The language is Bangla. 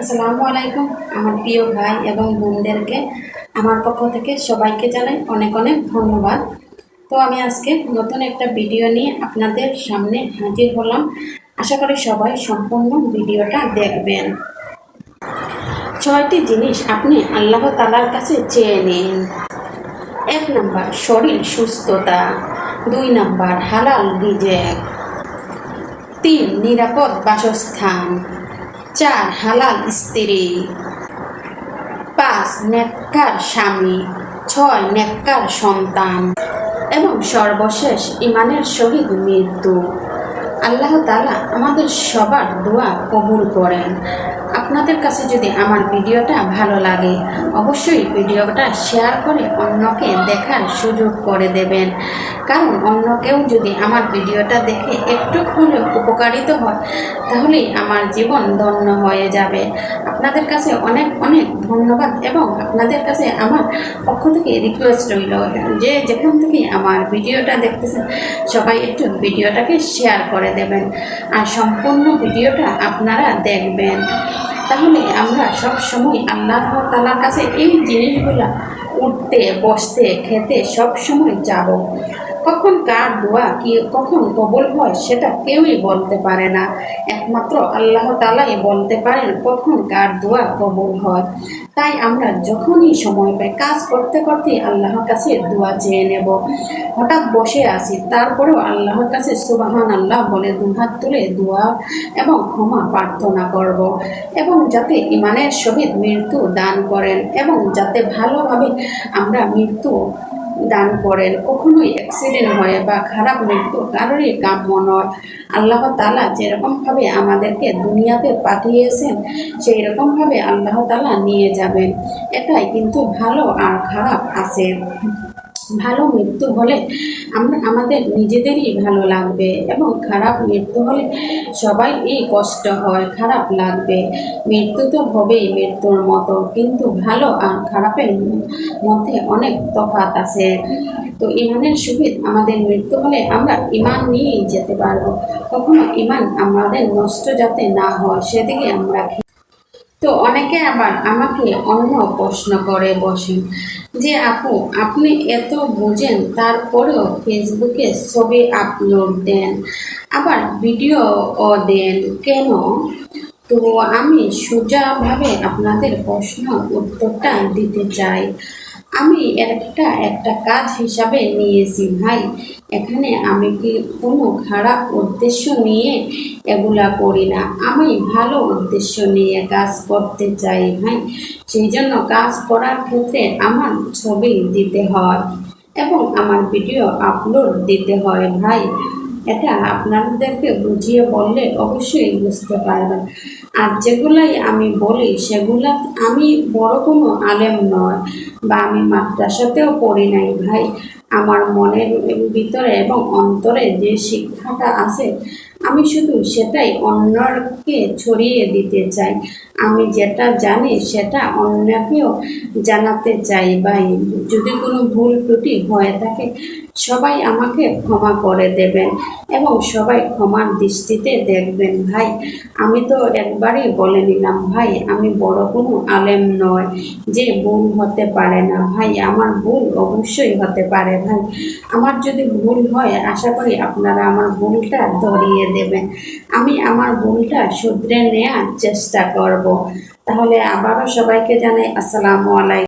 আসসালামু আলাইকুম আমার প্রিয় ভাই এবং বোনদেরকে আমার পক্ষ থেকে সবাইকে জানাই অনেক অনেক ধন্যবাদ। তো আমি আজকে নতুন একটা ভিডিও নিয়ে আপনাদের সামনে হাজির হলাম। আশা করি সবাই সম্পূর্ণ ভিডিওটা দেখবেন। 6টি জিনিস আপনি আল্লাহ তাআলার কাছে চেয়ে নিন। 1 নাম্বার শরীর সুস্থতা, 2 নাম্বার হালাল রিজেক, 3 নিরাপদ বাসস্থান, 4 হালাল স্ত্রী, 5 নেককার স্বামী, 6 নেককার সন্তান এবং সর্বশেষ ইমানের সহিত মৃত্যু। আল্লাহ তাআলা আমাদের সবার দোয়া কবুল করেন। আপনাদের কাছে যদি আমার ভিডিওটা ভালো লাগে অবশ্যই ভিডিওটা শেয়ার করে অন্যকে দেখার সুযোগ করে দেবেন, কারণ অন্য কেউ যদি আমার ভিডিওটা দেখে একটু হলেও উপকারিত হয় তাহলেই আমার জীবন ধন্য হয়ে যাবে। আপনাদের কাছে অনেক অনেক ধন্যবাদ এবং আপনাদের কাছে আমার পক্ষ থেকে রিকোয়েস্ট রইল যে যেখান থেকে আমার ভিডিওটা দেখতেছেন সবাই একটু ভিডিওটাকে শেয়ার করে দেবেন আর সম্পূর্ণ ভিডিওটা আপনারা দেখবেন। তাহলে আমরা সব সময় আল্লাহ তাআলার কাছে এই জিনিসগুলো উঠতে বসতে খেতে সব সময় যাব। কখন কার দোয়া কি কখন কবুল হয় সেটা কেউই বলতে পারে না, একমাত্র আল্লাহ তাআলাই বলতে পারেন কখন কার দোয়া কবুল হয়। তাই আমরা যখনই সময় পাই কাজ করতে করতেই আল্লাহর কাছে দোয়া চেয়ে নেব। হঠাৎ বসে আছি তারপরেও আল্লাহর কাছে সুবহানাল্লাহ বলে দুহাত তুলে দোয়া এবং ক্ষমা প্রার্থনা করব এবং যাতে ইমানের সহিত মৃত্যু দান করেন এবং যাতে ভালোভাবে আমরা মৃত্যু দান করেন। কখনোই অ্যাক্সিডেন্ট হয়ে বা খারাপ মৃত্যু কারোরই কাম্য নয়। আল্লাহ তাআলা যেরকমভাবে আমাদেরকে দুনিয়াতে পাঠিয়েছেন সেই রকমভাবে আল্লাহ তাআলা নিয়ে যাবেন। এটাই কিন্তু ভালো আর খারাপ আছে। ভালো মৃত্যু হলে আমরা আমাদের নিজেদেরই ভালো লাগবে এবং খারাপ মৃত্যু হলে সবাই কষ্ট হয়, খারাপ লাগবে। মৃত্যু তো হবেই মৃত্যুর মতো, কিন্তু ভালো আর খারাপের মধ্যে অনেক তফাৎ আছে। তো ইমানের সহিত আমাদের মৃত্যু হলে আমরা ইমান নিয়েই যেতে পারবো। কখনো ইমান আমাদের নষ্ট যাতে না হয় সেদিকে আমরা। তো অনেকে আবার আমাকে অন্য প্রশ্ন করে বসেন যে আপু আপনি এত বুঝেন তারপরেও ফেসবুকে ছবি আপলোড দেন, আবার ভিডিও দেন কেন? তো আমি সোজাভাবে আপনাদের প্রশ্ন উত্তরটা দিতে চাই। আমি একটা কাজ হিসাবে নিয়েছি ভাই। এখানে আমি কি কোনো খারাপ উদ্দেশ্য নিয়ে এগুলা করি না, আমি ভালো উদ্দেশ্য নিয়ে কাজ করতে চাই ভাই। সেই জন্য কাজ করার ক্ষেত্রে আমার ছবি দিতে হয় এবং আমার ভিডিও আপলোড দিতে হয় ভাই। এটা আপনাদেরকে বুঝিয়ে বললে অবশ্যই বুঝতে পারবেন। আর যেগুলাই আমি বলি সেগুলা আমি বড় কোনো আলেম নয় বা আমি মাদ্রাসাতেও পড়ি নাই ভাই। আমার মনের ভিতরে এবং অন্তরে যে শিক্ষাটা আছে আমি শুধু সেটাই অন্যকে ছড়িয়ে দিতে চাই। আমি যেটা জানি সেটা অন্যকেও জানাতে চাই ভাই। যদি কোনো ভুল ত্রুটি হয়ে থাকে সবাই আমাকে ক্ষমা করে দেবেন এবং সবাই ক্ষমার দৃষ্টিতে দেখবেন ভাই। আমি তো একবারই বলে নিলাম ভাই, আমি বড় কোনো আলেম নয় যে ভুল হতে পারে না ভাই। আমার ভুল অবশ্যই হতে পারে ভাই। আমার যদি ভুল হয় আশা করি আপনারা আমার ভুলটা ধরিয়ে দেবেন। আমি আমার ভুলটা শুধরে নেওয়ার চেষ্টা করব। তাহলে আবারও সবাইকে জানাই আসসালামু আলাইকুম।